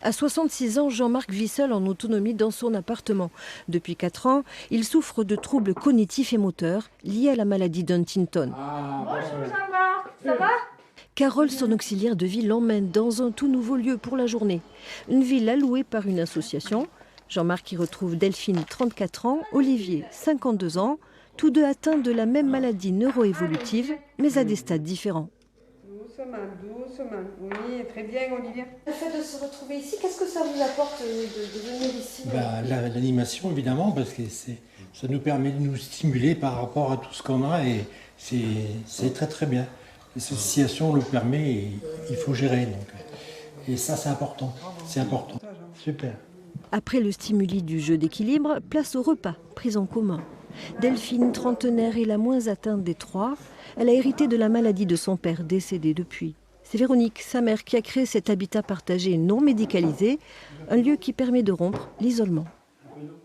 À 66 ans, Jean-Marc vit seul en autonomie dans son appartement. Depuis 4 ans, il souffre de troubles cognitifs et moteurs liés à la maladie d'Huntington. Bonjour Jean-Marc, ça va? Carole, son auxiliaire de vie, l'emmène dans un tout nouveau lieu pour la journée. Une ville allouée par une association. Jean-Marc y retrouve Delphine, 34 ans, Olivier, 52 ans, tous deux atteints de la même maladie neuroévolutive, mais à des stades différents. Doucement, doucement. Oui, très bien, Olivier. Le fait de se retrouver ici, qu'est-ce que ça vous apporte de venir ici? L'animation, évidemment, parce que ça nous permet de nous stimuler par rapport à tout ce qu'on a et c'est très très bien. L'association le permet et il faut gérer. Donc. Et ça, c'est important. C'est important. Super. Après le stimuli du jeu d'équilibre, place au repas, pris en commun. Delphine, trentenaire, est la moins atteinte des trois. Elle a hérité de la maladie de son père, décédé depuis. C'est Véronique, sa mère, qui a créé cet habitat partagé non médicalisé, un lieu qui permet de rompre l'isolement.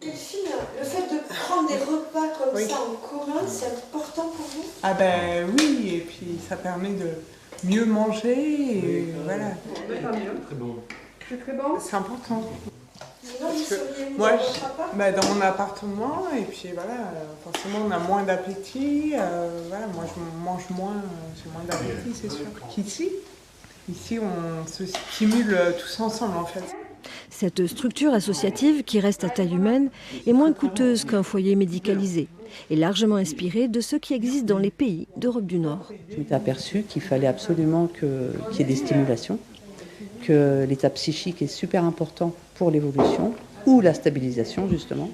Delphine, le fait de prendre des repas comme ça en commun, c'est important pour vous? Ah ben oui, et puis ça permet de mieux manger, et voilà. Très bon. C'est très bon. C'est important. Sinon, vous seriez où Moi, dans votre appart? dans mon appartement, et puis voilà, forcément on a moins d'appétit, voilà, moi je mange moins, j'ai moins d'appétit, c'est sûr. Qu'ici, on se stimule tous ensemble en fait. Cette structure associative, qui reste à taille humaine, est moins coûteuse qu'un foyer médicalisé et largement inspirée de ce qui existe dans les pays d'Europe du Nord. Je m'étais aperçue qu'il fallait absolument qu'il y ait des stimulations, que l'état psychique est super important pour l'évolution ou la stabilisation justement.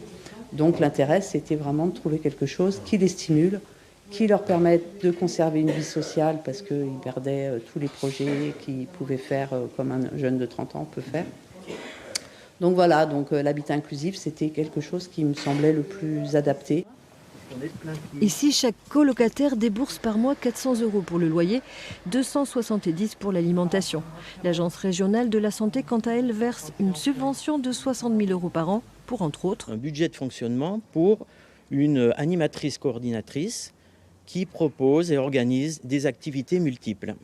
Donc l'intérêt, c'était vraiment de trouver quelque chose qui les stimule, qui leur permette de conserver une vie sociale parce qu'ils perdaient tous les projets qu'ils pouvaient faire comme un jeune de 30 ans peut faire. Donc voilà, l'habitat inclusif, c'était quelque chose qui me semblait le plus adapté. Ici, chaque colocataire débourse par mois 400 € pour le loyer, 270 pour l'alimentation. L'agence régionale de la santé, quant à elle, verse une subvention de 60 000 € par an pour, entre autres, un budget de fonctionnement pour une animatrice coordinatrice qui propose et organise des activités multiples.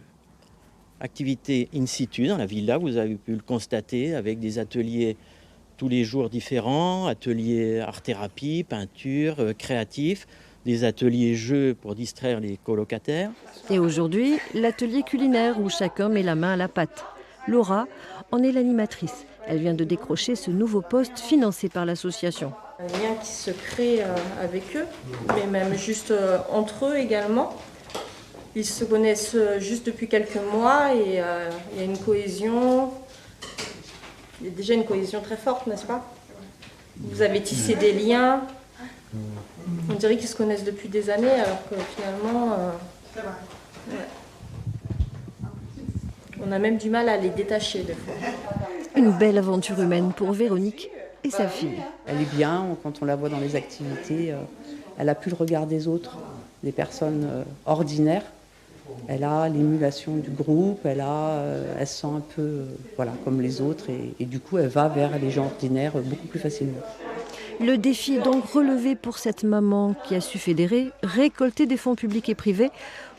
Activités in situ dans la villa, vous avez pu le constater, avec des ateliers tous les jours différents, ateliers art-thérapie, peinture, créatifs, des ateliers jeux pour distraire les colocataires. Et aujourd'hui, l'atelier culinaire où chacun met la main à la pâte. Laura en est l'animatrice. Elle vient de décrocher ce nouveau poste financé par l'association. Un lien qui se crée avec eux, mais même juste entre eux également. Ils se connaissent juste depuis quelques mois et il y a une cohésion. Il y a déjà une cohésion très forte, n'est-ce pas? Vous avez tissé des liens. On dirait qu'ils se connaissent depuis des années, alors que finalement, on a même du mal à les détacher des fois. Une belle aventure humaine pour Véronique et sa fille. Elle est bien, quand on la voit dans les activités, elle a plus le regard des autres, des personnes ordinaires. Elle a l'émulation du groupe, elle se sent un peu comme les autres et du coup elle va vers les gens ordinaires beaucoup plus facilement. Le défi est donc relevé pour cette maman qui a su fédérer, récolter des fonds publics et privés.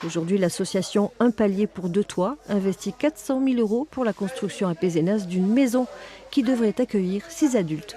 Aujourd'hui, l'association Un Palier pour Deux Toits investit 400 000 € pour la construction à Pézenas d'une maison qui devrait accueillir 6 adultes.